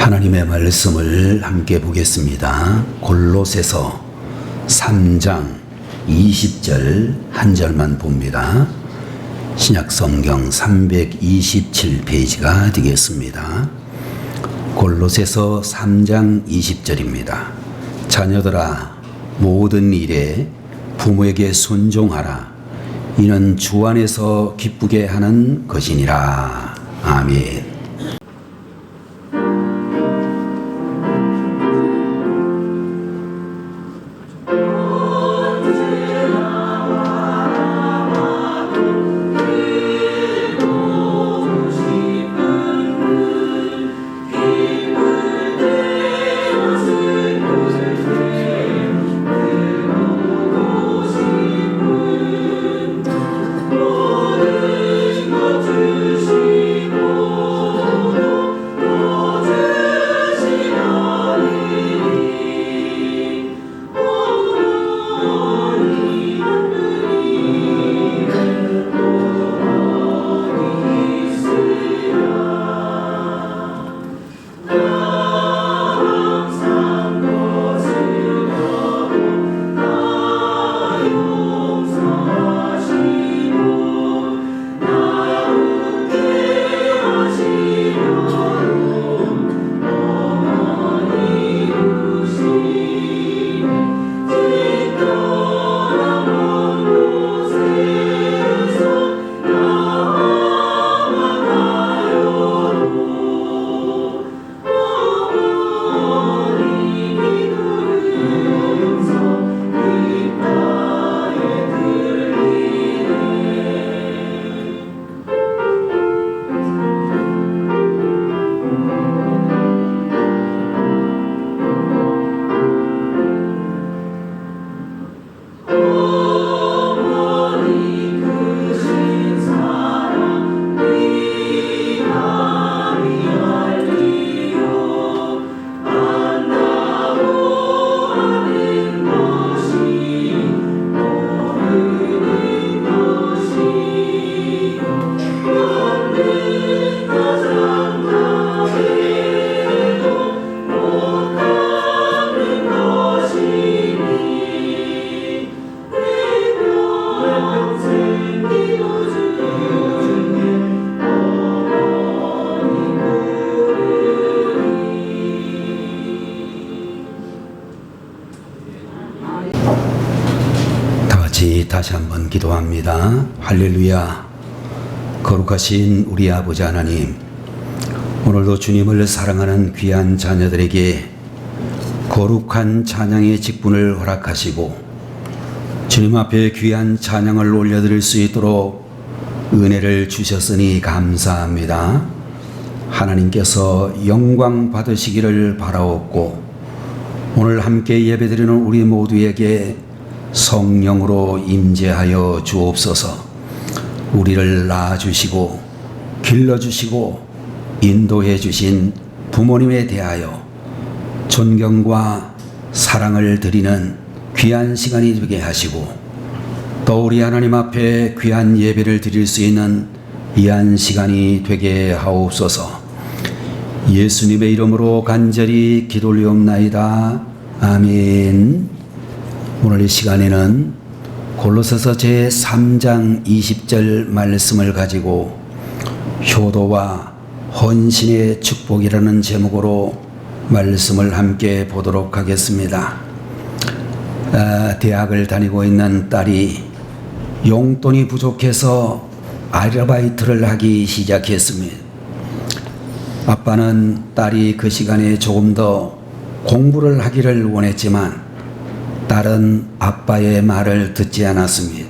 하나님의 말씀을 함께 보겠습니다. 골로새서 3장 20절 한 절만 봅니다. 신약성경 327페이지가 되겠습니다. 골로새서 3장 20절입니다. 자녀들아, 모든 일에 부모에게 순종하라. 이는 주 안에서 기쁘게 하는 것이니라. 아멘. 다시 한번 기도합니다. 할렐루야. 거룩하신 우리 아버지 하나님, 오늘도 주님을 사랑하는 귀한 자녀들에게 거룩한 찬양의 직분을 허락하시고 주님 앞에 귀한 찬양을 올려드릴 수 있도록 은혜를 주셨으니 감사합니다. 하나님께서 영광 받으시기를 바라옵고 오늘 함께 예배드리는 우리 모두에게 성령으로 임재하여 주옵소서. 우리를 낳아주시고 길러주시고 인도해 주신 부모님에 대하여 존경과 사랑을 드리는 귀한 시간이 되게 하시고 또 우리 하나님 앞에 귀한 예배를 드릴 수 있는 귀한 시간이 되게 하옵소서. 예수님의 이름으로 간절히 기도 올리옵나이다. 아멘. 오늘 이 시간에는 골로새서 제3장 20절 말씀을 가지고 효도와 헌신의 축복이라는 제목으로 말씀을 함께 보도록 하겠습니다. 대학을 다니고 있는 딸이 용돈이 부족해서 아르바이트를 하기 시작했습니다. 아빠는 딸이 그 시간에 조금 더 공부를 하기를 원했지만 딸은 아빠의 말을 듣지 않았습니다.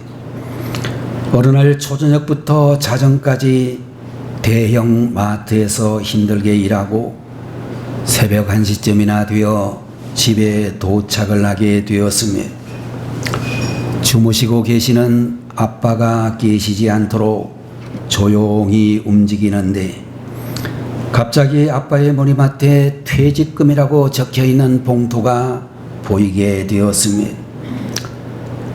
어느 날 초저녁부터 자정까지 대형 마트에서 힘들게 일하고 새벽 1시쯤이나 되어 집에 도착을 하게 되었습니다. 주무시고 계시는 아빠가 깨시지 않도록 조용히 움직이는데 갑자기 아빠의 머리맡에 퇴직금이라고 적혀있는 봉투가 보이게 되었습니다.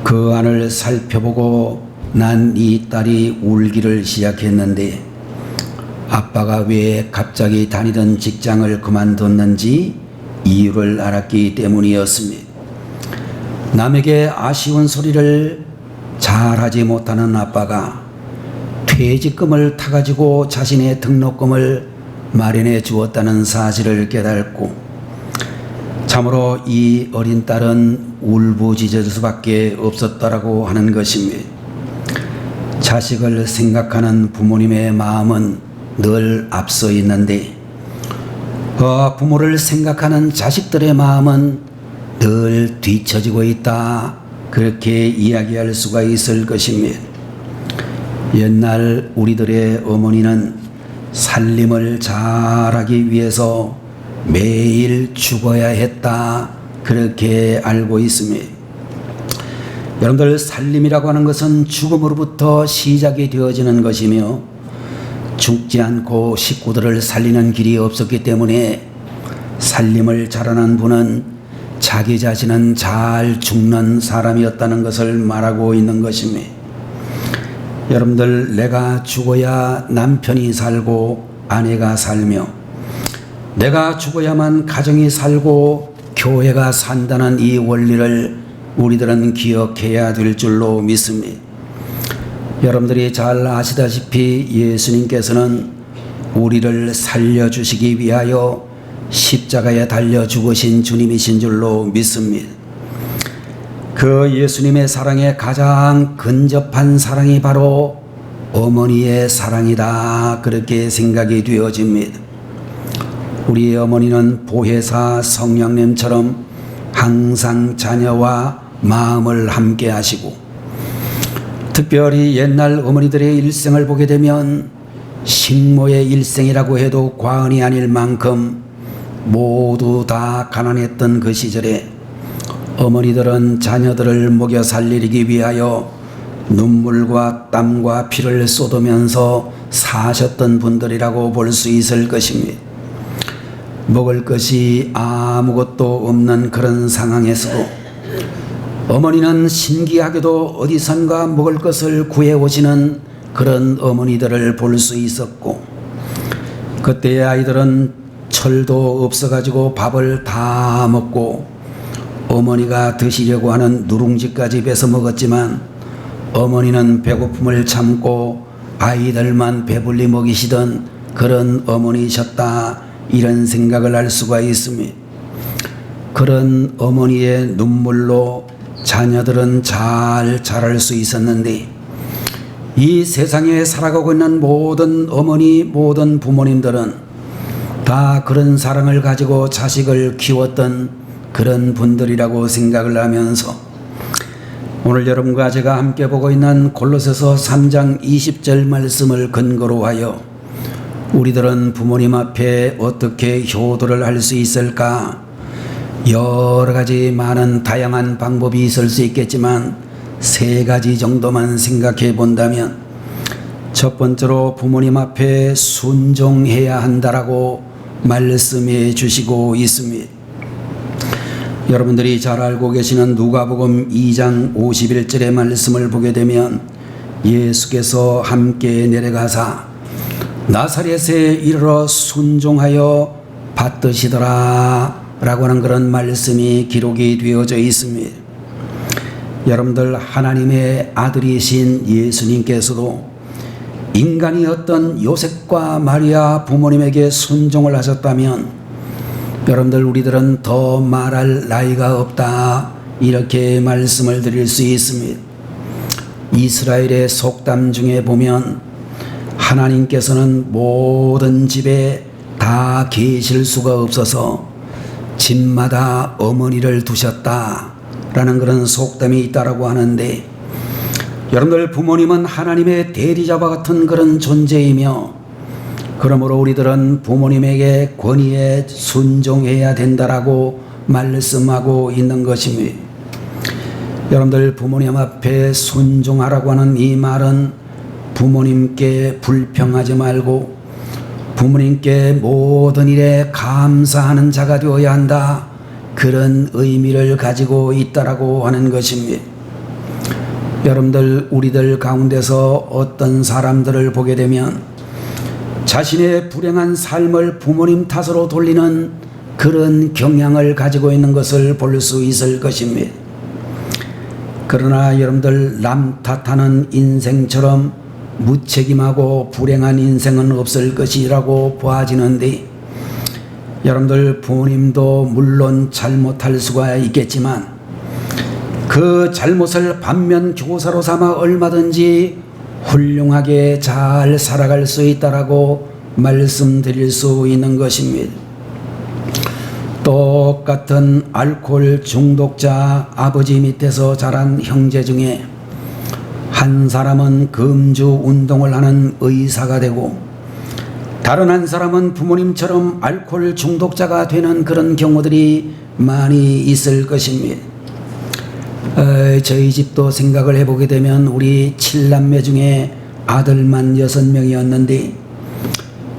그 안을 살펴보고 난 이 딸이 울기를 시작했는데 아빠가 왜 갑자기 다니던 직장을 그만뒀는지 이유를 알았기 때문이었습니다. 남에게 아쉬운 소리를 잘하지 못하는 아빠가 퇴직금을 타가지고 자신의 등록금을 마련해 주었다는 사실을 깨닫고 참으로 이 어린 딸은 울부짖을 수밖에 없었다라고 하는 것입니다. 자식을 생각하는 부모님의 마음은 늘 앞서 있는데 부모를 생각하는 자식들의 마음은 늘 뒤처지고 있다, 그렇게 이야기할 수가 있을 것입니다. 옛날 우리들의 어머니는 살림을 잘하기 위해서 매일 죽어야 했다, 그렇게 알고 있습니다. 여러분들, 살림이라고 하는 것은 죽음으로부터 시작이 되어지는 것이며 죽지 않고 식구들을 살리는 길이 없었기 때문에 살림을 잘하는 분은 자기 자신은 잘 죽는 사람이었다는 것을 말하고 있는 것입니다. 여러분들, 내가 죽어야 남편이 살고 아내가 살며 내가 죽어야만 가정이 살고 교회가 산다는 이 원리를 우리들은 기억해야 될 줄로 믿습니다. 여러분들이 잘 아시다시피 예수님께서는 우리를 살려주시기 위하여 십자가에 달려 죽으신 주님이신 줄로 믿습니다. 그 예수님의 사랑에 가장 근접한 사랑이 바로 어머니의 사랑이다, 그렇게 생각이 되어집니다. 우리 어머니는 보혜사 성령님처럼 항상 자녀와 마음을 함께 하시고, 특별히 옛날 어머니들의 일생을 보게 되면 식모의 일생이라고 해도 과언이 아닐 만큼 모두 다 가난했던 그 시절에 어머니들은 자녀들을 먹여 살리기 위하여 눈물과 땀과 피를 쏟으면서 사셨던 분들이라고 볼 수 있을 것입니다. 먹을 것이 아무것도 없는 그런 상황에서도 어머니는 신기하게도 어디선가 먹을 것을 구해오시는 그런 어머니들을 볼 수 있었고, 그때의 아이들은 철도 없어가지고 밥을 다 먹고 어머니가 드시려고 하는 누룽지까지 뺏어 먹었지만 어머니는 배고픔을 참고 아이들만 배불리 먹이시던 그런 어머니셨다, 이런 생각을 할 수가 있습니다. 그런 어머니의 눈물로 자녀들은 잘 자랄 수 있었는데, 이 세상에 살아가고 있는 모든 어머니, 모든 부모님들은 다 그런 사랑을 가지고 자식을 키웠던 그런 분들이라고 생각을 하면서 오늘 여러분과 제가 함께 보고 있는 골로새서 3장 20절 말씀을 근거로 하여 우리들은 부모님 앞에 어떻게 효도를 할 수 있을까? 여러 가지 많은 다양한 방법이 있을 수 있겠지만 세 가지 정도만 생각해 본다면, 첫 번째로 부모님 앞에 순종해야 한다라고 말씀해 주시고 있습니다. 여러분들이 잘 알고 계시는 누가복음 2장 51절의 말씀을 보게 되면 예수께서 함께 내려가사 나사렛에 이르러 순종하여 받드시더라 라고 하는 그런 말씀이 기록이 되어져 있습니다. 여러분들, 하나님의 아들이신 예수님께서도 인간이었던 요셉과 마리아 부모님에게 순종을 하셨다면 여러분들, 우리들은 더 말할 나이가 없다, 이렇게 말씀을 드릴 수 있습니다. 이스라엘의 속담 중에 보면 하나님께서는 모든 집에 다 계실 수가 없어서 집마다 어머니를 두셨다라는 그런 속담이 있다라고 하는데, 여러분들, 부모님은 하나님의 대리자와 같은 그런 존재이며 그러므로 우리들은 부모님에게 권위에 순종해야 된다라고 말씀하고 있는 것입니다. 여러분들, 부모님 앞에 순종하라고 하는 이 말은 부모님께 불평하지 말고 부모님께 모든 일에 감사하는 자가 되어야 한다, 그런 의미를 가지고 있다라고 하는 것입니다. 여러분들, 우리들 가운데서 어떤 사람들을 보게 되면 자신의 불행한 삶을 부모님 탓으로 돌리는 그런 경향을 가지고 있는 것을 볼 수 있을 것입니다. 그러나 여러분들, 남 탓하는 인생처럼 무책임하고 불행한 인생은 없을 것이라고 보아지는데, 여러분들, 부모님도 물론 잘못할 수가 있겠지만 그 잘못을 반면 교사로 삼아 얼마든지 훌륭하게 잘 살아갈 수 있다라고 말씀드릴 수 있는 것입니다. 똑같은 알코올 중독자 아버지 밑에서 자란 형제 중에 한 사람은 금주 운동을 하는 의사가 되고, 다른 한 사람은 부모님처럼 알코올 중독자가 되는 그런 경우들이 많이 있을 것입니다. 저희 집도 생각을 해보게 되면 우리 7남매 중에 아들만 6명이었는데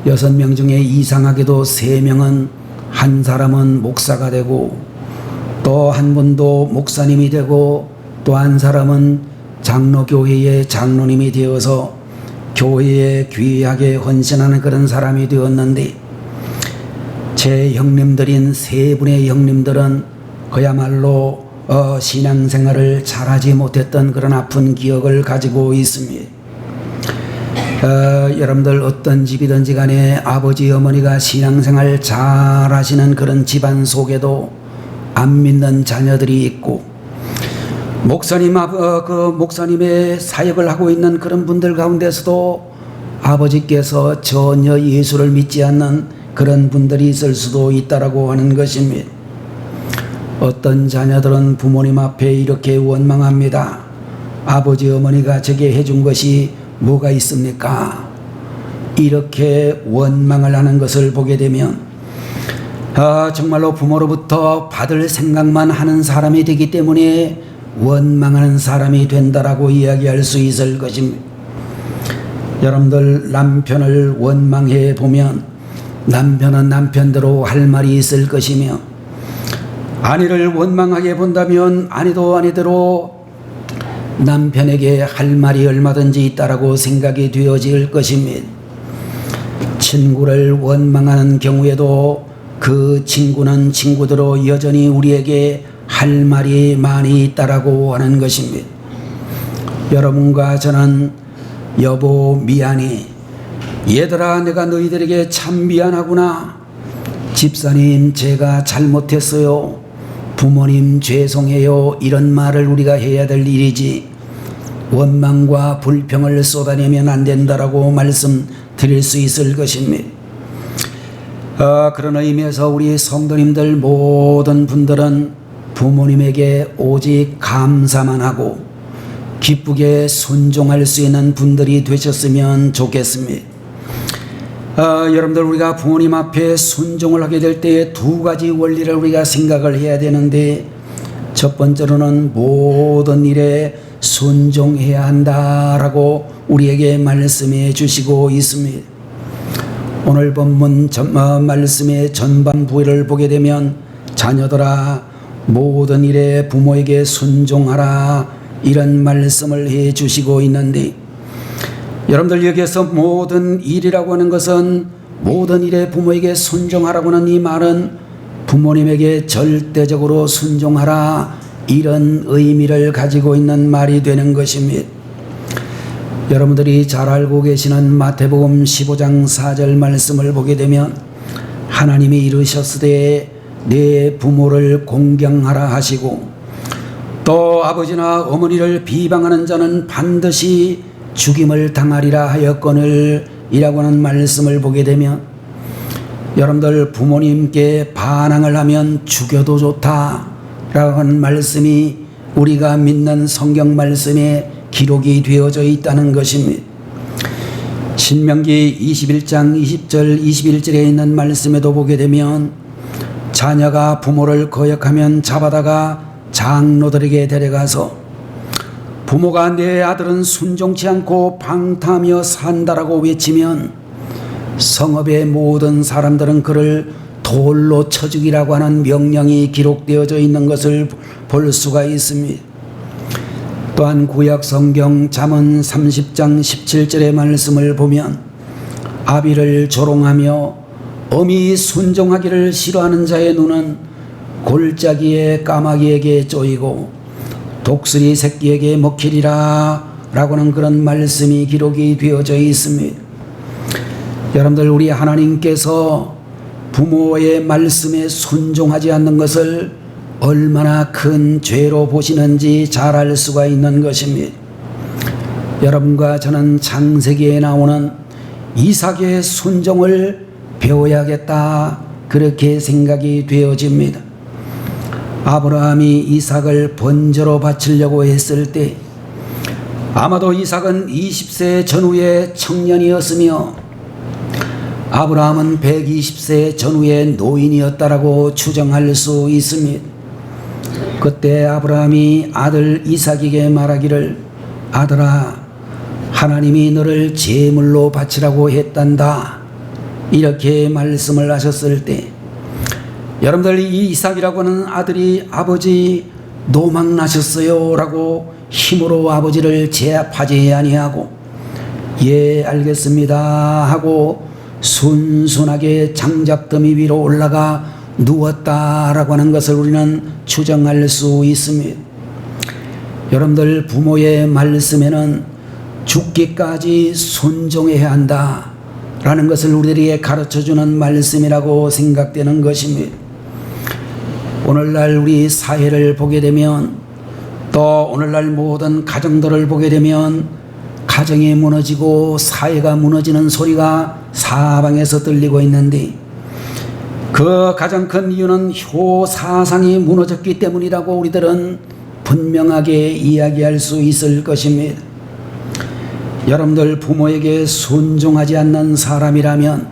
6명 중에 이상하게도 3명은, 한 사람은 목사가 되고 또 한 분도 목사님이 되고 또 한 사람은 장로교회의 장로님이 되어서 교회에 귀하게 헌신하는 그런 사람이 되었는데, 제 형님들인 3분의 형님들은 그야말로 신앙생활을 잘하지 못했던 그런 아픈 기억을 가지고 있습니다. 여러분들, 어떤 집이든지 간에 아버지 어머니가 신앙생활 잘하시는 그런 집안 속에도 안 믿는 자녀들이 있고, 목사님의 사역을 하고 있는 그런 분들 가운데서도 아버지께서 전혀 예수를 믿지 않는 그런 분들이 있을 수도 있다라고 하는 것입니다. 어떤 자녀들은 부모님 앞에 이렇게 원망합니다. 아버지 어머니가 제게 해준 것이 뭐가 있습니까? 이렇게 원망을 하는 것을 보게 되면 정말로 부모로부터 받을 생각만 하는 사람이 되기 때문에 원망하는 사람이 된다라고 이야기할 수 있을 것입니다. 여러분들, 남편을 원망해 보면 남편은 남편대로 할 말이 있을 것이며, 아내를 원망하게 본다면 아내도 아내대로 남편에게 할 말이 얼마든지 있다라고 생각이 되어질 것입니다. 친구를 원망하는 경우에도 그 친구는 친구대로 여전히 우리에게 할 말이 많이 있다라고 하는 것입니다. 여러분과 저는 여보 미안해, 얘들아 내가 너희들에게 참 미안하구나, 집사님 제가 잘못했어요, 부모님 죄송해요, 이런 말을 우리가 해야 될 일이지 원망과 불평을 쏟아내면 안 된다라고 말씀드릴 수 있을 것입니다. 그런 의미에서 우리 성도님들 모든 분들은 부모님에게 오직 감사만 하고 기쁘게 순종할 수 있는 분들이 되셨으면 좋겠습니다. 여러분들, 우리가 부모님 앞에 순종을 하게 될 때 2가지 원리를 우리가 생각을 해야 되는데, 첫 번째로는 모든 일에 순종해야 한다라고 우리에게 말씀해 주시고 있습니다. 오늘 본문 말씀의 전반 부위를 보게 되면, 자녀들아 모든 일에 부모에게 순종하라, 이런 말씀을 해 주시고 있는데, 여러분들, 여기에서 모든 일이라고 하는 것은, 모든 일에 부모에게 순종하라고 하는 이 말은 부모님에게 절대적으로 순종하라, 이런 의미를 가지고 있는 말이 되는 것입니다. 여러분들이 잘 알고 계시는 마태복음 15장 4절 말씀을 보게 되면, 하나님이 이르셨으되 내 부모를 공경하라 하시고, 또 아버지나 어머니를 비방하는 자는 반드시 죽임을 당하리라 하였거늘, 이라고 하는 말씀을 보게 되면, 여러분들, 부모님께 반항을 하면 죽여도 좋다 라고 하는 말씀이 우리가 믿는 성경 말씀에 기록이 되어져 있다는 것입니다. 신명기 21장 20절 21절에 있는 말씀에도 보게 되면, 자녀가 부모를 거역하면 잡아다가 장로들에게 데려가서 부모가 내 아들은 순종치 않고 방탕하며 산다라고 외치면 성읍의 모든 사람들은 그를 돌로 쳐 죽이라고 하는 명령이 기록되어져 있는 것을 볼 수가 있습니다. 또한 구약 성경 잠언 30장 17절의 말씀을 보면, 아비를 조롱하며 엄히 순종하기를 싫어하는 자의 눈은 골짜기의 까마귀에게 쪼이고 독수리 새끼에게 먹히리라 라고는 그런 말씀이 기록이 되어져 있습니다. 여러분들, 우리 하나님께서 부모의 말씀에 순종하지 않는 것을 얼마나 큰 죄로 보시는지 잘 알 수가 있는 것입니다. 여러분과 저는 창세기에 나오는 이삭의 순종을 배워야겠다, 그렇게 생각이 되어집니다. 아브라함이 이삭을 번제로 바치려고 했을 때 아마도 이삭은 20세 전후의 청년이었으며 아브라함은 120세 전후의 노인이었다라고 추정할 수 있습니다. 그때 아브라함이 아들 이삭에게 말하기를, 아들아, 하나님이 너를 제물로 바치라고 했단다, 이렇게 말씀을 하셨을 때, 여러분들, 이 이삭이라고 하는 아들이 아버지 노망나셨어요 라고 힘으로 아버지를 제압하지 아니하고 예 알겠습니다 하고 순순하게 장작더미 위로 올라가 누웠다라고 하는 것을 우리는 추정할 수 있습니다. 여러분들, 부모의 말씀에는 죽기까지 순종해야 한다 라는 것을 우리에게 가르쳐주는 말씀이라고 생각되는 것입니다. 오늘날 우리 사회를 보게 되면, 또 오늘날 모든 가정들을 보게 되면 가정이 무너지고 사회가 무너지는 소리가 사방에서 들리고 있는데, 그 가장 큰 이유는 효사상이 무너졌기 때문이라고 우리들은 분명하게 이야기할 수 있을 것입니다. 여러분들, 부모에게 순종하지 않는 사람이라면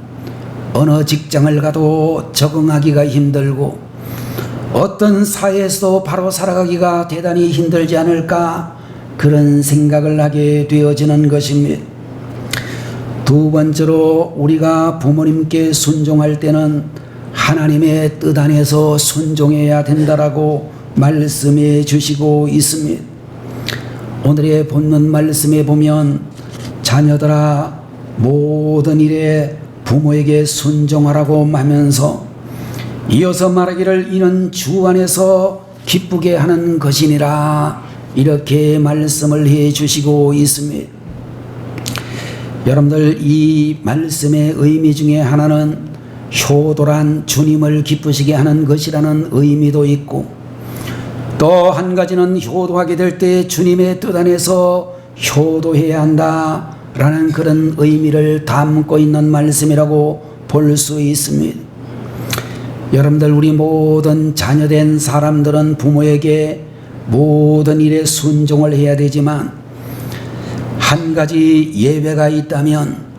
어느 직장을 가도 적응하기가 힘들고 어떤 사회에서도 바로 살아가기가 대단히 힘들지 않을까, 그런 생각을 하게 되어지는 것입니다. 두 번째로, 우리가 부모님께 순종할 때는 하나님의 뜻 안에서 순종해야 된다라고 말씀해 주시고 있습니다. 오늘의 본문 말씀에 보면, 자녀들아 모든 일에 부모에게 순종하라고 하면서 이어서 말하기를, 이는 주 안에서 기쁘게 하는 것이니라, 이렇게 말씀을 해 주시고 있습니다. 여러분들, 이 말씀의 의미 중에 하나는 효도란 주님을 기쁘시게 하는 것이라는 의미도 있고, 또 한 가지는 효도하게 될 때 주님의 뜻 안에서 효도해야 한다 라는 그런 의미를 담고 있는 말씀이라고 볼 수 있습니다. 여러분들, 우리 모든 자녀된 사람들은 부모에게 모든 일에 순종을 해야 되지만, 한 가지 예외가 있다면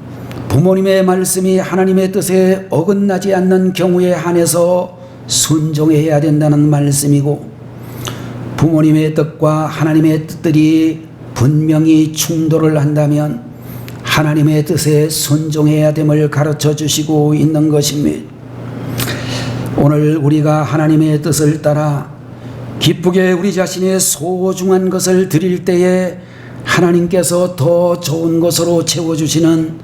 부모님의 말씀이 하나님의 뜻에 어긋나지 않는 경우에 한해서 순종해야 된다는 말씀이고, 부모님의 뜻과 하나님의 뜻들이 분명히 충돌을 한다면 하나님의 뜻에 순종해야 됨을 가르쳐 주시고 있는 것입니다. 오늘 우리가 하나님의 뜻을 따라 기쁘게 우리 자신의 소중한 것을 드릴 때에 하나님께서 더 좋은 것으로 채워주시는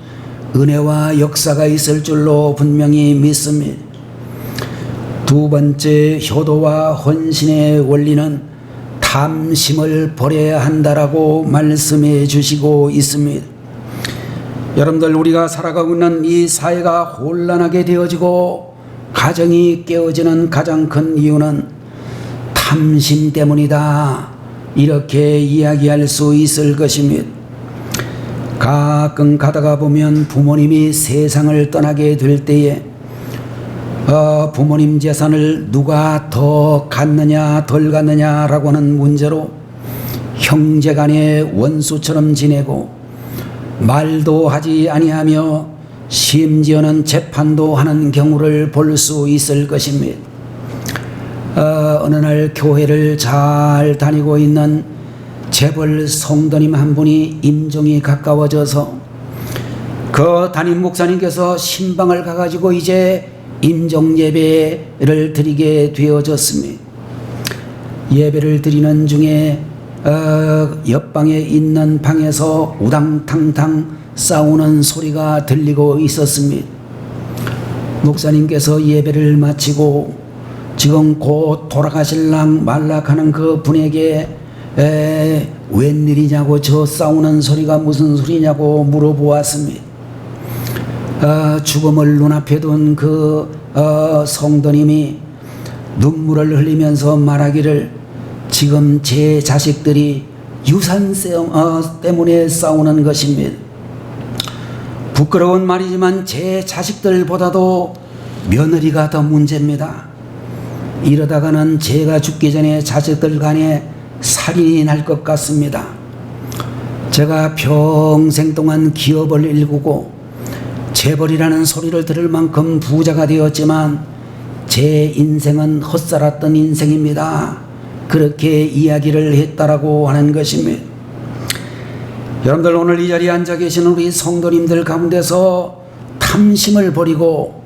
은혜와 역사가 있을 줄로 분명히 믿습니다. 두 번째, 효도와 헌신의 원리는 탐심을 버려야 한다라고 말씀해 주시고 있습니다. 여러분들, 우리가 살아가고 있는 이 사회가 혼란하게 되어지고 가정이 깨어지는 가장 큰 이유는 탐심 때문이다, 이렇게 이야기할 수 있을 것입니다. 가끔 가다가 보면 부모님이 세상을 떠나게 될 때에 부모님 재산을 누가 더 갖느냐 덜 갖느냐라고 하는 문제로 형제간의 원수처럼 지내고 말도 하지 아니하며 심지어는 재판도 하는 경우를 볼 수 있을 것입니다. 어느 날 교회를 잘 다니고 있는 재벌 성도님 한 분이 임종이 가까워져서 그 담임 목사님께서 신방을 가가지고 이제 임종 예배를 드리게 되어졌습니다. 예배를 드리는 중에 옆방에 있는 방에서 우당탕탕 싸우는 소리가 들리고 있었습니다. 목사님께서 예배를 마치고 지금 곧 돌아가실랑 말락하는 그 분에게 웬일이냐고, 저 싸우는 소리가 무슨 소리냐고 물어보았습니다. 죽음을 눈앞에 둔 그 성도님이 눈물을 흘리면서 말하기를, 지금 제 자식들이 유산 때문에 싸우는 것입니다. 부끄러운 말이지만 제 자식들보다도 며느리가 더 문제입니다. 이러다가는 제가 죽기 전에 자식들 간에 살인이 날 것 같습니다. 제가 평생 동안 기업을 일구고 재벌이라는 소리를 들을 만큼 부자가 되었지만 제 인생은 헛살았던 인생입니다. 그렇게 이야기를 했다라고 하는 것입니다. 여러분들, 오늘 이 자리에 앉아 계시는 우리 성도님들 가운데서 탐심을 버리고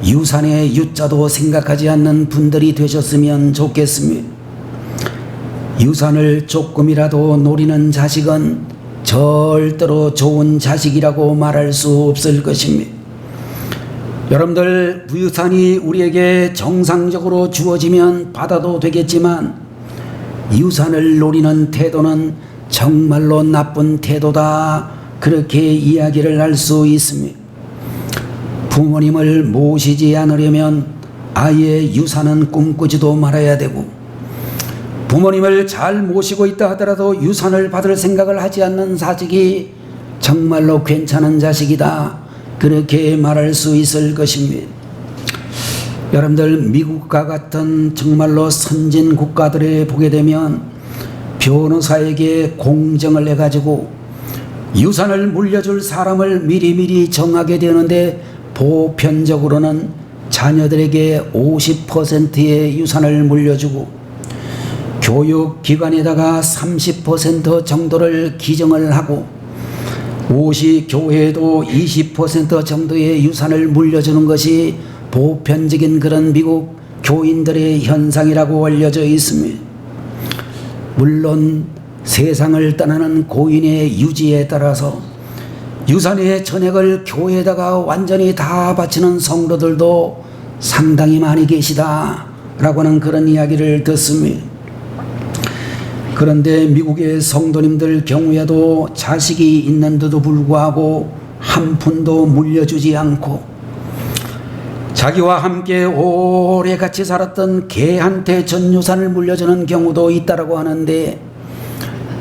유산의 유자도 생각하지 않는 분들이 되셨으면 좋겠습니다. 유산을 조금이라도 노리는 자식은 절대로 좋은 자식이라고 말할 수 없을 것입니다. 여러분들, 유산이 우리에게 정상적으로 주어지면 받아도 되겠지만 유산을 노리는 태도는 정말로 나쁜 태도다, 그렇게 이야기를 할 수 있습니다. 부모님을 모시지 않으려면 아예 유산은 꿈꾸지도 말아야 되고, 부모님을 잘 모시고 있다 하더라도 유산을 받을 생각을 하지 않는 자식이 정말로 괜찮은 자식이다, 그렇게 말할 수 있을 것입니다. 여러분들, 미국과 같은 정말로 선진 국가들에 보게 되면 변호사에게 공정을 해가지고 유산을 물려줄 사람을 미리미리 정하게 되는데, 보편적으로는 자녀들에게 50%의 유산을 물려주고 교육기관에다가 30% 정도를 기증을 하고 교회에도 20% 정도의 유산을 물려주는 것이 보편적인 그런 미국 교인들의 현상이라고 알려져 있습니다. 물론 세상을 떠나는 고인의 유지에 따라서 유산의 전액을 교회에다가 완전히 다 바치는 성도들도 상당히 많이 계시다라고 하는 그런 이야기를 듣습니다. 그런데 미국의 성도님들 경우에도 자식이 있는데도 불구하고 한 푼도 물려주지 않고 자기와 함께 오래 같이 살았던 개한테 전 유산을 물려주는 경우도 있다라고 하는데,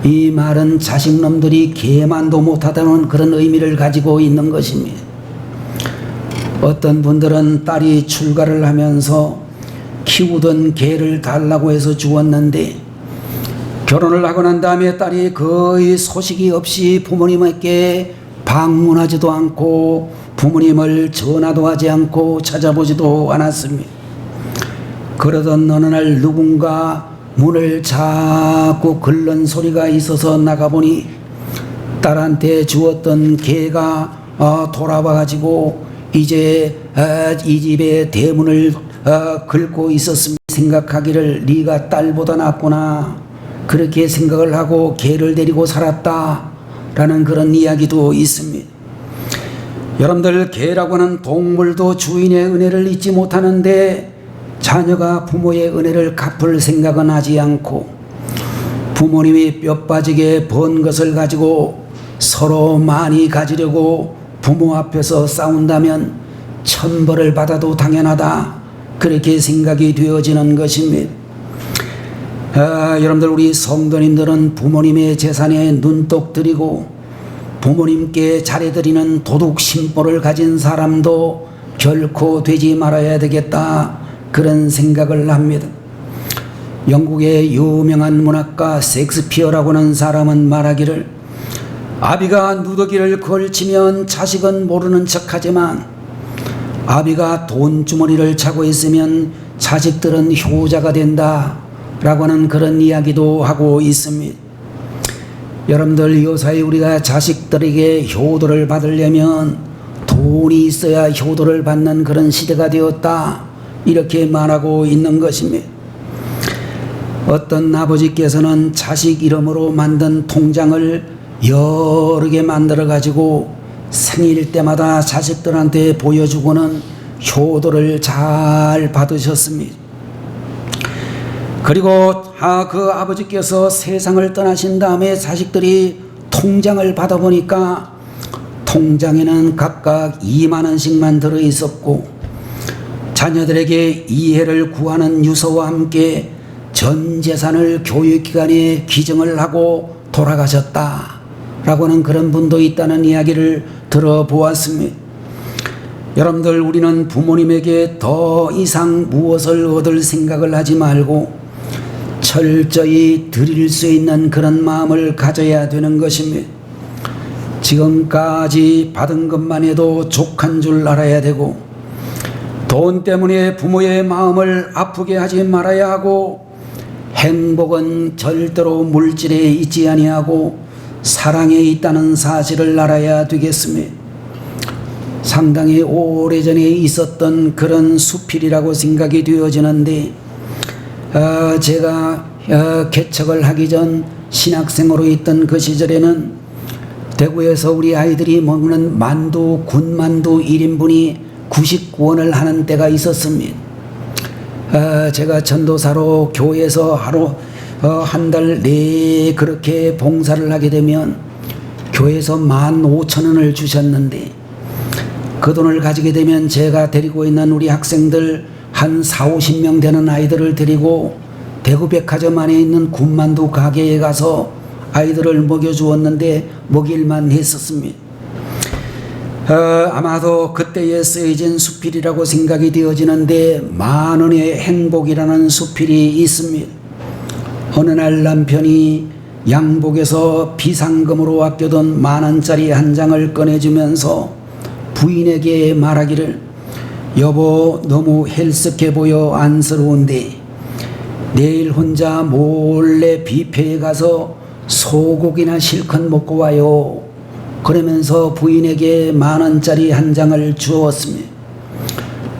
이 말은 자식놈들이 개만도 못하다는 그런 의미를 가지고 있는 것입니다. 어떤 분들은 딸이 출가를 하면서 키우던 개를 달라고 해서 주었는데, 결혼을 하고 난 다음에 딸이 거의 소식이 없이 부모님에게 방문하지도 않고 부모님을 전화도 하지 않고 찾아보지도 않았습니다. 그러던 어느 날 누군가 문을 자꾸 긁는 소리가 있어서 나가보니 딸한테 주었던 개가 돌아와가지고 이제 이 집의 대문을 긁고 있었으면 생각하기를, 네가 딸보다 낫구나, 그렇게 생각을 하고 개를 데리고 살았다라는 그런 이야기도 있습니다. 여러분들, 개라고 하는 동물도 주인의 은혜를 잊지 못하는데 자녀가 부모의 은혜를 갚을 생각은 하지 않고 부모님이 뼈 빠지게 번 것을 가지고 서로 많이 가지려고 부모 앞에서 싸운다면 천벌을 받아도 당연하다, 그렇게 생각이 되어지는 것입니다. 여러분들, 우리 성도님들은 부모님의 재산에 눈독 들이고 부모님께 잘해드리는 도덕 심보를 가진 사람도 결코 되지 말아야 되겠다, 그런 생각을 합니다. 영국의 유명한 문학가 셰익스피어라고 하는 사람은 말하기를, 아비가 누더기를 걸치면 자식은 모르는 척하지만 아비가 돈주머니를 차고 있으면 자식들은 효자가 된다 라고 하는 그런 이야기도 하고 있습니다. 여러분들, 요사이 우리가 자식들에게 효도를 받으려면 돈이 있어야 효도를 받는 그런 시대가 되었다, 이렇게 말하고 있는 것입니다. 어떤 아버지께서는 자식 이름으로 만든 통장을 여러 개 만들어 가지고 생일 때마다 자식들한테 보여주고는 효도를 잘 받으셨습니다. 그리고 그 아버지께서 세상을 떠나신 다음에 자식들이 통장을 받아보니까 통장에는 각각 2만 원씩만 들어 있었고, 자녀들에게 이해를 구하는 유서와 함께 전 재산을 교육기관에 기증을 하고 돌아가셨다라고는 그런 분도 있다는 이야기를 들어보았습니다. 여러분들, 우리는 부모님에게 더 이상 무엇을 얻을 생각을 하지 말고 철저히 드릴 수 있는 그런 마음을 가져야 되는 것입니다. 지금까지 받은 것만 해도 족한 줄 알아야 되고, 돈 때문에 부모의 마음을 아프게 하지 말아야 하고, 행복은 절대로 물질에 있지 아니하고 사랑에 있다는 사실을 알아야 되겠습니다. 상당히 오래전에 있었던 그런 수필이라고 생각이 되어지는데, 제가 개척을 하기 전 신학생으로 있던 그 시절에는 대구에서 우리 아이들이 먹는 만두, 군만두 1인분이 99원을 하는 때가 있었습니다. 제가 전도사로 교회에서 하루 한 달 내에 그렇게 봉사를 하게 되면 교회에서 15,000원을 주셨는데, 그 돈을 가지게 되면 제가 데리고 있는 우리 학생들 한 40-50명 되는 아이들을 데리고 대구 백화점 안에 있는 군만두 가게에 가서 아이들을 먹여주었는데 먹일만 했었습니다. 아마도 그때에 쓰여진 수필이라고 생각이 되어지는데, 만원의 행복이라는 수필이 있습니다. 어느 날 남편이 양복에서 비상금으로 아껴둔 10,000원짜리 한 장을 꺼내주면서 부인에게 말하기를, 여보, 너무 헬쓱해 보여 안쓰러운데 내일 혼자 몰래 뷔페에 가서 소고기나 실컷 먹고 와요. 그러면서 부인에게 10,000원짜리 한 장을 주었습니다.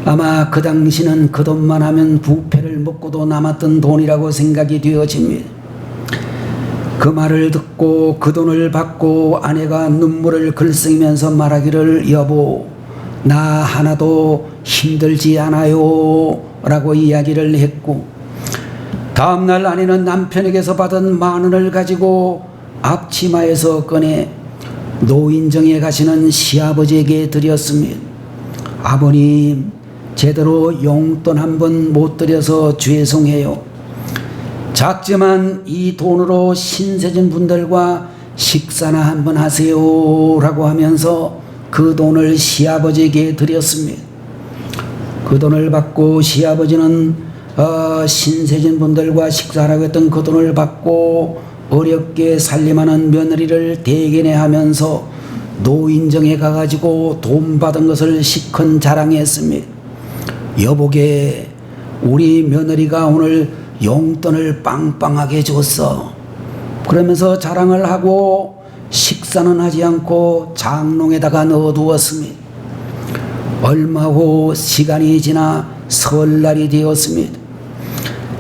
아마 그 당시는 그 돈만 하면 뷔페를 먹고도 남았던 돈이라고 생각이 되어집니다. 그 말을 듣고 그 돈을 받고 아내가 눈물을 글썽이면서 말하기를, 여보, 나 하나도 힘들지 않아요 라고 이야기를 했고, 다음날 아내는 남편에게서 받은 10,000원을 가지고 앞치마에서 꺼내 노인정에 가시는 시아버지에게 드렸습니다. 아버님, 제대로 용돈 한 번 못 드려서 죄송해요. 작지만 이 돈으로 신세진 분들과 식사나 한번 하세요 라고 하면서 그 돈을 시아버지에게 드렸습니다. 그 돈을 받고 시아버지는 신세진 분들과 식사하라고 했던 그 돈을 받고 어렵게 살림하는 며느리를 대견해하면서 노인정에 가가지고 돈 받은 것을 시큰 자랑했습니다. 여보게, 우리 며느리가 오늘 용돈을 빵빵하게 줬어. 그러면서 자랑을 하고 식사는 하지 않고 장롱에다가 넣어두었습니다. 얼마 후 시간이 지나 설날이 되었습니다.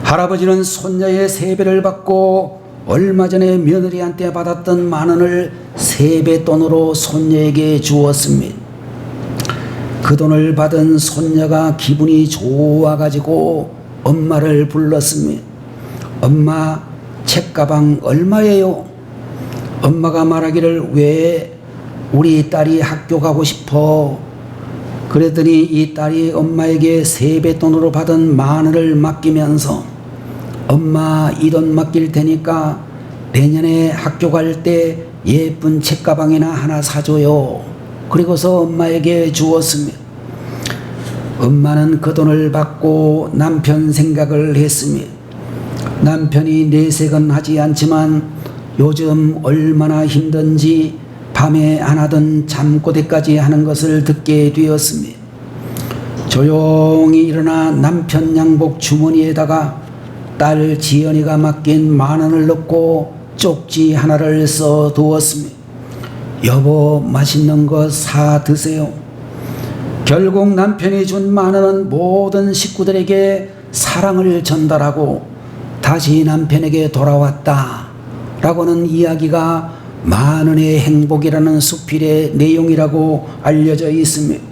할아버지는 손녀의 세배를 받고 얼마 전에 며느리한테 받았던 10,000원을 세뱃돈으로 손녀에게 주었습니다. 그 돈을 받은 손녀가 기분이 좋아가지고 엄마를 불렀습니다. 엄마, 책가방 얼마예요? 엄마가 말하기를, 왜? 우리 딸이 학교 가고 싶어. 그랬더니 이 딸이 엄마에게 세뱃돈으로 받은 10,000원을 맡기면서, 엄마, 이 돈 맡길 테니까 내년에 학교 갈 때 예쁜 책가방이나 하나 사줘요. 그리고서 엄마에게 주었습니다. 엄마는 그 돈을 받고 남편 생각을 했습니다. 남편이 내색은 하지 않지만 요즘 얼마나 힘든지 밤에 안 하던 잠꼬대까지 하는 것을 듣게 되었습니다. 조용히 일어나 남편 양복 주머니에다가 딸 지연이가 맡긴 10,000원을 넣고 쪽지 하나를 써두었습니다. 여보, 맛있는 거 사 드세요. 결국 남편이 준 10,000원은 모든 식구들에게 사랑을 전달하고 다시 남편에게 돌아왔다 라고는 이야기가 만원의 행복이라는 수필의 내용이라고 알려져 있습니다.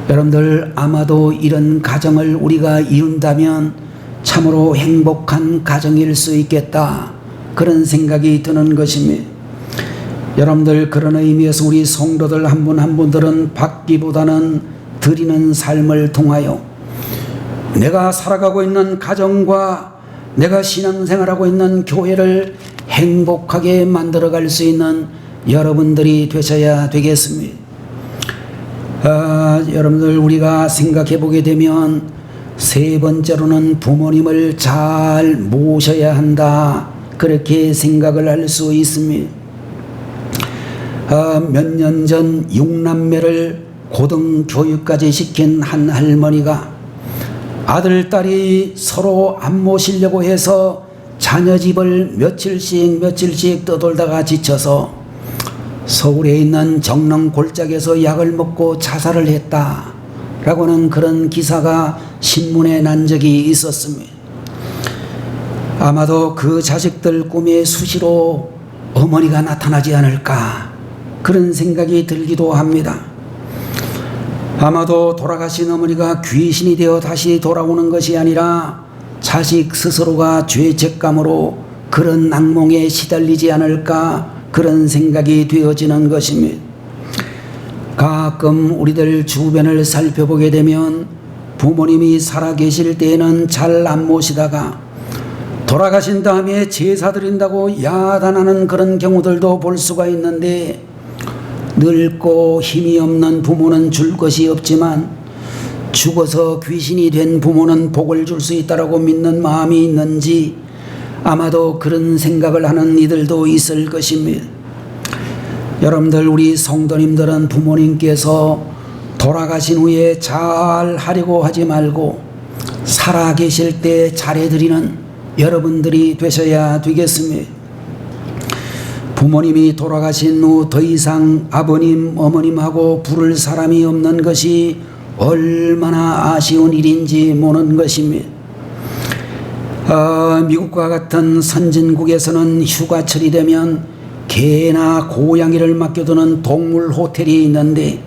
여러분들, 아마도 이런 가정을 우리가 이룬다면 참으로 행복한 가정일 수 있겠다, 그런 생각이 드는 것입니다. 여러분들, 그런 의미에서 우리 성도들 한 분 한 분들은 받기보다는 드리는 삶을 통하여 내가 살아가고 있는 가정과 내가 신앙생활하고 있는 교회를 행복하게 만들어갈 수 있는 여러분들이 되셔야 되겠습니다. 여러분들, 우리가 생각해 보게 되면 세 번째로는 부모님을 잘 모셔야 한다, 그렇게 생각을 할 수 있습니다. 몇 년 전 6남매를 고등교육까지 시킨 한 할머니가 아들, 딸이 서로 안 모시려고 해서 자녀 집을 며칠씩 떠돌다가 지쳐서 서울에 있는 정릉 골짜기에서 약을 먹고 자살을 했다라고는 그런 기사가 신문에 난 적이 있었습니다. 아마도 그 자식들 꿈에 수시로 어머니가 나타나지 않을까, 그런 생각이 들기도 합니다. 아마도 돌아가신 어머니가 귀신이 되어 다시 돌아오는 것이 아니라 자식 스스로가 죄책감으로 그런 악몽에 시달리지 않을까, 그런 생각이 되어지는 것입니다. 가끔 우리들 주변을 살펴보게 되면 부모님이 살아계실 때에는 잘 안 모시다가 돌아가신 다음에 제사 드린다고 야단하는 그런 경우들도 볼 수가 있는데, 늙고 힘이 없는 부모는 줄 것이 없지만 죽어서 귀신이 된 부모는 복을 줄 수 있다라고 믿는 마음이 있는지 아마도 그런 생각을 하는 이들도 있을 것입니다. 여러분들, 우리 성도님들은 부모님께서 돌아가신 후에 잘 하려고 하지 말고 살아계실 때 잘해드리는 여러분들이 되셔야 되겠습니다. 부모님이 돌아가신 후 더 이상 아버님, 어머님하고 부를 사람이 없는 것이 얼마나 아쉬운 일인지 모르는 것입니다. 미국과 같은 선진국에서는 휴가철이 되면 개나 고양이를 맡겨두는 동물 호텔이 있는데,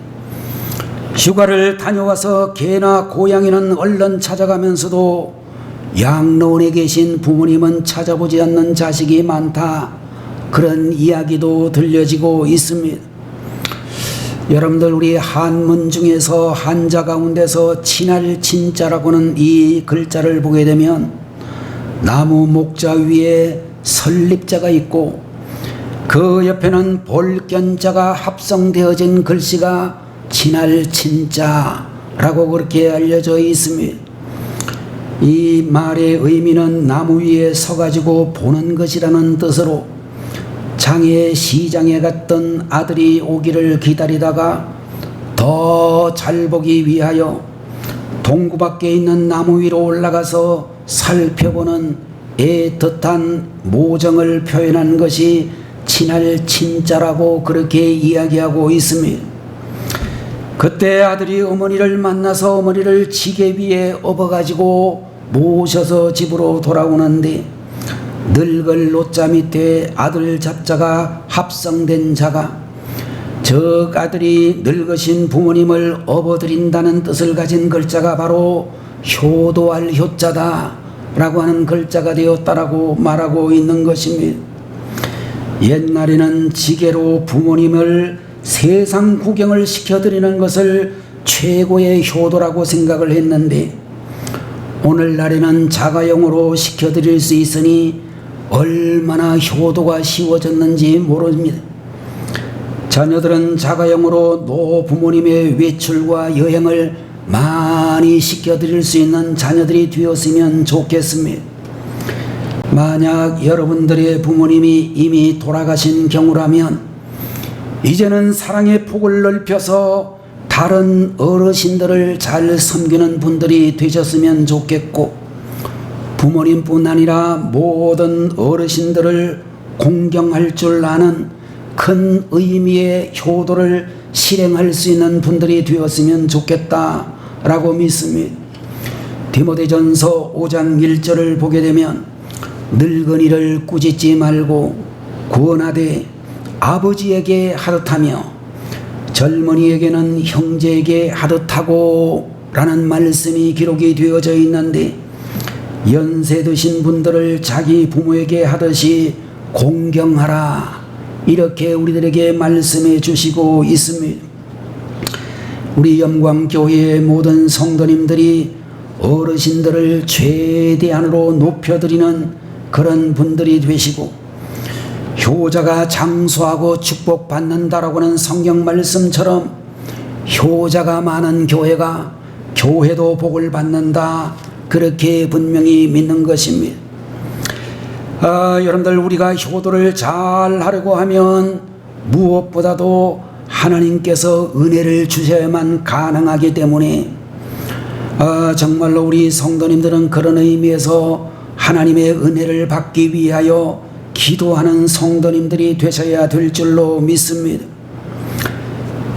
휴가를 다녀와서 개나 고양이는 얼른 찾아가면서도 양로원에 계신 부모님은 찾아보지 않는 자식이 많다, 그런 이야기도 들려지고 있습니다. 여러분들, 우리 한문 중에서 한자 가운데서 친할 친자라고는 이 글자를 보게 되면 나무 목자 위에 설립자가 있고 그 옆에는 볼견자가 합성되어진 글씨가 친할 친자라고 그렇게 알려져 있습니다. 이 말의 의미는 나무 위에 서가지고 보는 것이라는 뜻으로 장애 시장에 갔던 아들이 오기를 기다리다가 더 잘 보기 위하여 동구 밖에 있는 나무 위로 올라가서 살펴보는 애틋한 모정을 표현한 것이 친할 친자라고 그렇게 이야기하고 있습니다. 그때 아들이 어머니를 만나서 어머니를 지게 위에 업어가지고 모셔서 집으로 돌아오는데, 늙을 노자 밑에 아들 잡자가 합성된 자가 저 아들이 늙으신 부모님을 업어드린다는 뜻을 가진 글자가 바로 효도할 효자다 라고 하는 글자가 되었다라고 말하고 있는 것입니다. 옛날에는 지게로 부모님을 세상 구경을 시켜드리는 것을 최고의 효도라고 생각을 했는데, 오늘날에는 자가용으로 시켜드릴 수 있으니 얼마나 효도가 쉬워졌는지 모릅니다. 자녀들은 자가용으로 노부모님의 외출과 여행을 많이 시켜드릴 수 있는 자녀들이 되었으면 좋겠습니다. 만약 여러분들의 부모님이 이미 돌아가신 경우라면 이제는 사랑의 폭을 넓혀서 다른 어르신들을 잘 섬기는 분들이 되셨으면 좋겠고, 부모님뿐 아니라 모든 어르신들을 공경할 줄 아는 큰 의미의 효도를 실행할 수 있는 분들이 되었으면 좋겠다라고 믿습니다. 디모데전서 5장 1절을 보게 되면 늙은이를 꾸짖지 말고 구원하되 아버지에게 하듯하며 젊은이에게는 형제에게 하듯하고 라는 말씀이 기록이 되어져 있는데, 연세 드신 분들을 자기 부모에게 하듯이 공경하라, 이렇게 우리들에게 말씀해 주시고 있습니다. 우리 영광교회의 모든 성도님들이 어르신들을 최대한으로 높여드리는 그런 분들이 되시고, 효자가 장수하고 축복받는다라고 하는 성경 말씀처럼 효자가 많은 교회가 교회도 복을 받는다, 그렇게 분명히 믿는 것입니다. 여러분들, 우리가 효도를 잘 하려고 하면 무엇보다도 하나님께서 은혜를 주셔야만 가능하기 때문에 정말로 우리 성도님들은 그런 의미에서 하나님의 은혜를 받기 위하여 기도하는 성도님들이 되셔야 될 줄로 믿습니다.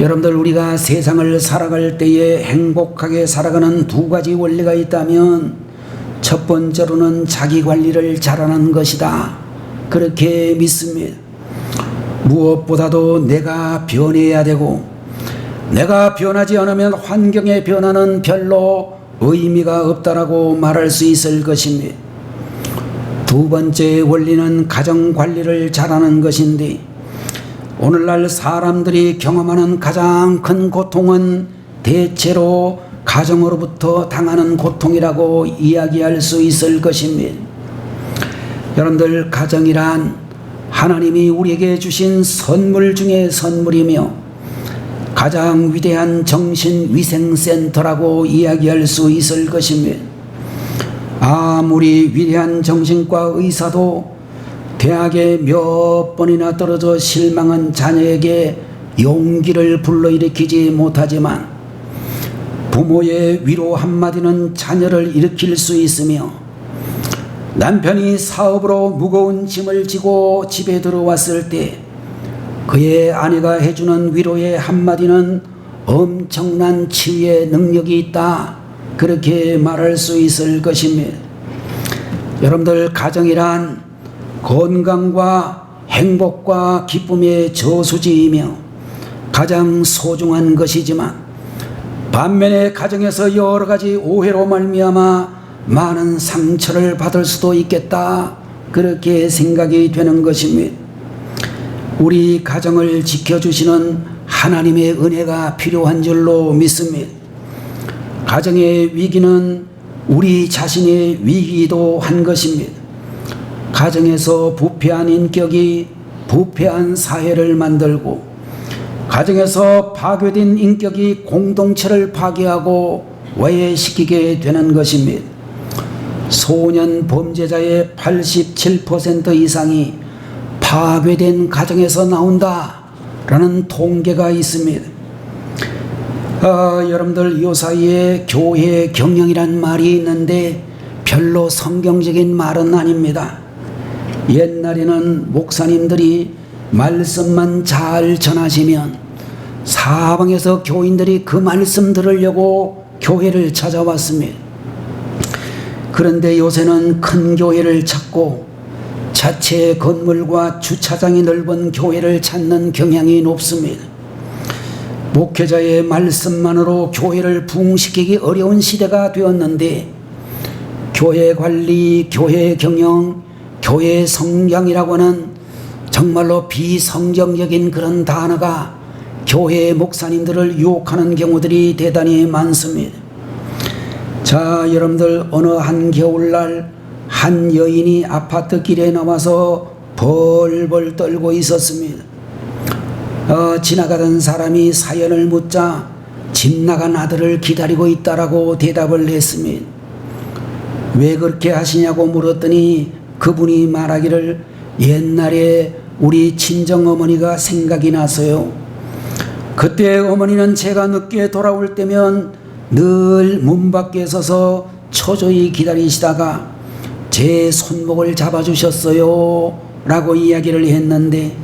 여러분들, 우리가 세상을 살아갈 때에 행복하게 살아가는 두 가지 원리가 있다면, 첫 번째로는 자기 관리를 잘하는 것이다, 그렇게 믿습니다. 무엇보다도 내가 변해야 되고, 내가 변하지 않으면 환경의 변화는 별로 의미가 없다라고 말할 수 있을 것입니다. 두 번째 원리는 가정 관리를 잘하는 것인데, 오늘날 사람들이 경험하는 가장 큰 고통은 대체로 가정으로부터 당하는 고통이라고 이야기할 수 있을 것입니다. 여러분들, 가정이란 하나님이 우리에게 주신 선물 중에 선물이며 가장 위대한 정신위생센터라고 이야기할 수 있을 것입니다. 아무리 위대한 정신과 의사도 대학에 몇 번이나 떨어져 실망한 자녀에게 용기를 불러일으키지 못하지만, 부모의 위로 한마디는 자녀를 일으킬 수 있으며, 남편이 사업으로 무거운 짐을 지고 집에 들어왔을 때 그의 아내가 해주는 위로의 한마디는 엄청난 치유의 능력이 있다, 그렇게 말할 수 있을 것입니다. 여러분들, 가정이란 건강과 행복과 기쁨의 저수지이며 가장 소중한 것이지만, 반면에 가정에서 여러 가지 오해로 말미암아 많은 상처를 받을 수도 있겠다, 그렇게 생각이 되는 것입니다. 우리 가정을 지켜주시는 하나님의 은혜가 필요한 줄로 믿습니다. 가정의 위기는 우리 자신의 위기이기도 한 것입니다. 가정에서 부패한 인격이 부패한 사회를 만들고, 가정에서 파괴된 인격이 공동체를 파괴하고 외해시키게 되는 것입니다. 소년 범죄자의 87% 이상이 파괴된 가정에서 나온다라는 통계가 있습니다. 여러분들, 요 사이에 교회 경영이란 말이 있는데 별로 성경적인 말은 아닙니다. 옛날에는 목사님들이 말씀만 잘 전하시면 사방에서 교인들이 그 말씀 들으려고 교회를 찾아왔습니다. 그런데 요새는 큰 교회를 찾고 자체 건물과 주차장이 넓은 교회를 찾는 경향이 높습니다. 목회자의 말씀만으로 교회를 부흥시키기 어려운 시대가 되었는데, 교회 관리, 교회 경영, 교회 성장이라고 하는 정말로 비성경적인 그런 단어가 교회 목사님들을 유혹하는 경우들이 대단히 많습니다. 자, 여러분들, 어느 한 겨울날 한 여인이 아파트 길에 나와서 벌벌 떨고 있었습니다. 지나가던 사람이 사연을 묻자 집 나간 아들을 기다리고 있다라고 대답을 했습니다. 왜 그렇게 하시냐고 물었더니 그분이 말하기를, 옛날에 우리 친정어머니가 생각이 나서요. 그때 어머니는 제가 늦게 돌아올 때면 늘 문 밖에 서서 초조히 기다리시다가 제 손목을 잡아주셨어요 라고 이야기를 했는데,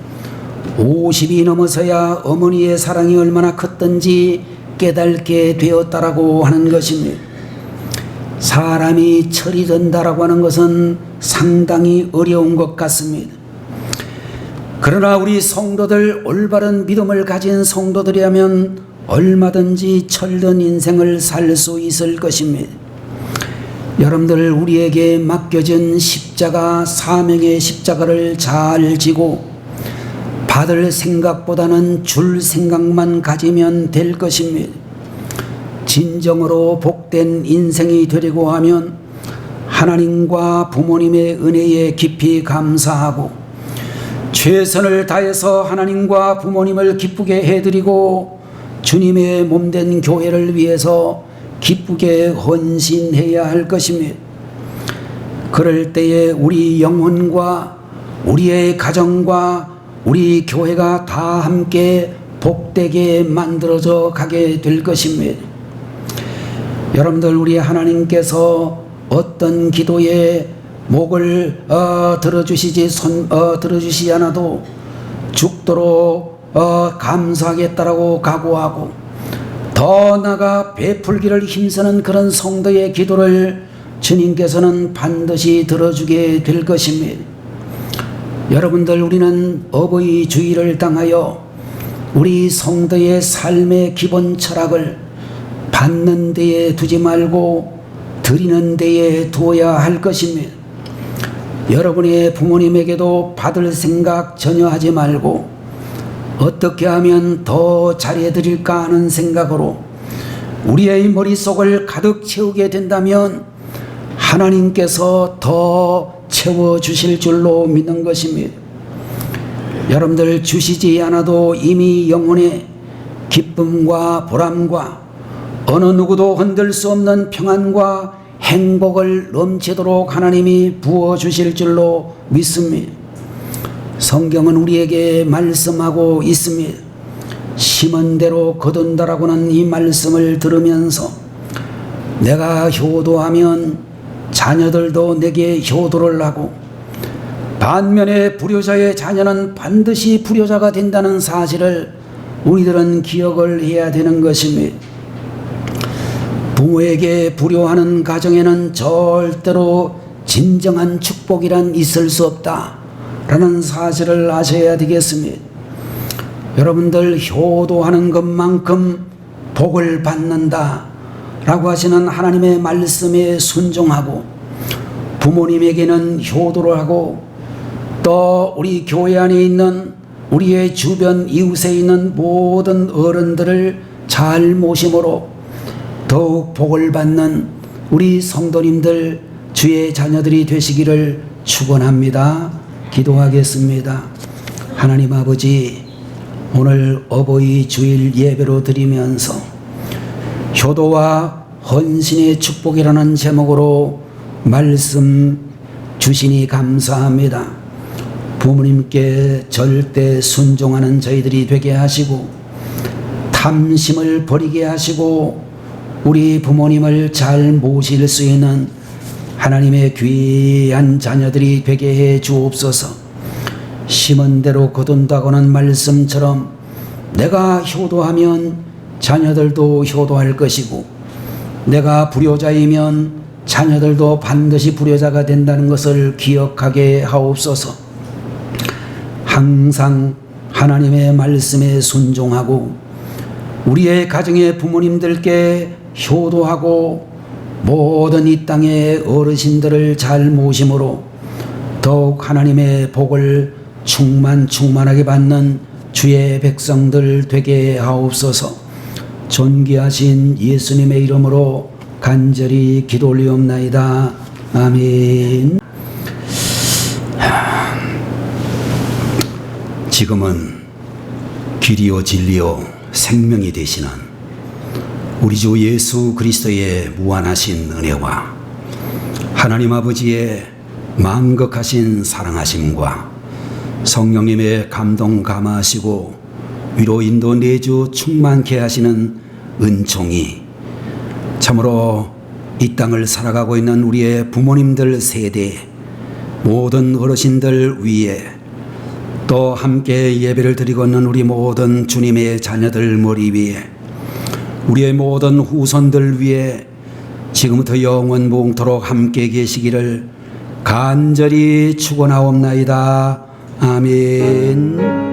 50이 넘어서야 어머니의 사랑이 얼마나 컸던지 깨닫게 되었다라고 하는 것입니다. 사람이 철이 든다라고 하는 것은 상당히 어려운 것 같습니다. 그러나 우리 성도들, 올바른 믿음을 가진 성도들이라면 얼마든지 철든 인생을 살 수 있을 것입니다. 여러분들, 우리에게 맡겨진 십자가, 사명의 십자가를 잘 지고 받을 생각보다는 줄 생각만 가지면 될 것입니다. 진정으로 복된 인생이 되려고 하면 하나님과 부모님의 은혜에 깊이 감사하고 최선을 다해서 하나님과 부모님을 기쁘게 해드리고 주님의 몸된 교회를 위해서 기쁘게 헌신해야 할 것입니다. 그럴 때에 우리 영혼과 우리의 가정과 우리 교회가 다 함께 복되게 만들어져 가게 될 것입니다. 여러분들, 우리 하나님께서 어떤 기도에 목을 들어주시지 않아도 죽도록 감사하겠다라고 각오하고 더 나아가 베풀기를 힘쓰는 그런 성도의 기도를 주님께서는 반드시 들어주게 될 것입니다. 여러분들, 우리는 어버이 주일을 당하여 우리 성도의 삶의 기본 철학을 받는 데에 두지 말고 드리는 데에 두어야 할 것입니다. 여러분의 부모님에게도 받을 생각 전혀 하지 말고 어떻게 하면 더 잘해드릴까 하는 생각으로 우리의 머릿속을 가득 채우게 된다면 하나님께서 더 채워주실 줄로 믿는 것입니다. 여러분들, 주시지 않아도 이미 영혼의 기쁨과 보람과 어느 누구도 흔들 수 없는 평안과 행복을 넘치도록 하나님이 부어주실 줄로 믿습니다. 성경은 우리에게 말씀하고 있습니다. 심은 대로 거둔다라고는 이 말씀을 들으면서 내가 효도하면 자녀들도 내게 효도를 하고 반면에 불효자의 자녀는 반드시 불효자가 된다는 사실을 우리들은 기억을 해야 되는 것입니다. 부모에게 불효하는 가정에는 절대로 진정한 축복이란 있을 수 없다라는 사실을 아셔야 되겠습니다. 여러분들, 효도하는 것만큼 복을 받는다 라고 하시는 하나님의 말씀에 순종하고 부모님에게는 효도를 하고 또 우리 교회 안에 있는 우리의 주변 이웃에 있는 모든 어른들을 잘 모심으로 더욱 복을 받는 우리 성도님들, 주의 자녀들이 되시기를 축원합니다. 기도하겠습니다. 하나님 아버지, 오늘 어버이 주일 예배로 드리면서 효도와 헌신의 축복이라는 제목으로 말씀 주시니 감사합니다. 부모님께 절대 순종하는 저희들이 되게 하시고 탐심을 버리게 하시고 우리 부모님을 잘 모실 수 있는 하나님의 귀한 자녀들이 되게 해 주옵소서. 심은 대로 거둔다고는 말씀처럼 내가 효도하면 자녀들도 효도할 것이고 내가 불효자이면 자녀들도 반드시 불효자가 된다는 것을 기억하게 하옵소서. 항상 하나님의 말씀에 순종하고 우리의 가정의 부모님들께 효도하고 모든 이 땅의 어르신들을 잘 모심으로 더욱 하나님의 복을 충만하게 받는 주의 백성들 되게 하옵소서. 존귀하신 예수님의 이름으로 간절히 기도 올리옵나이다. 아멘. 지금은 길이요 진리요 생명이 되시는 우리 주 예수 그리스도의 무한하신 은혜와 하나님 아버지의 만극하신 사랑하심과 성령님의 감동 감화하시고 위로 인도 내주 충만케 하시는 은총이 참으로 이 땅을 살아가고 있는 우리의 부모님들 세대 모든 어르신들 위에 또 함께 예배를 드리고 있는 우리 모든 주님의 자녀들 머리 위에 우리의 모든 후손들 위에 지금부터 영원봉토록 함께 계시기를 간절히 축원하옵나이다. 아멘.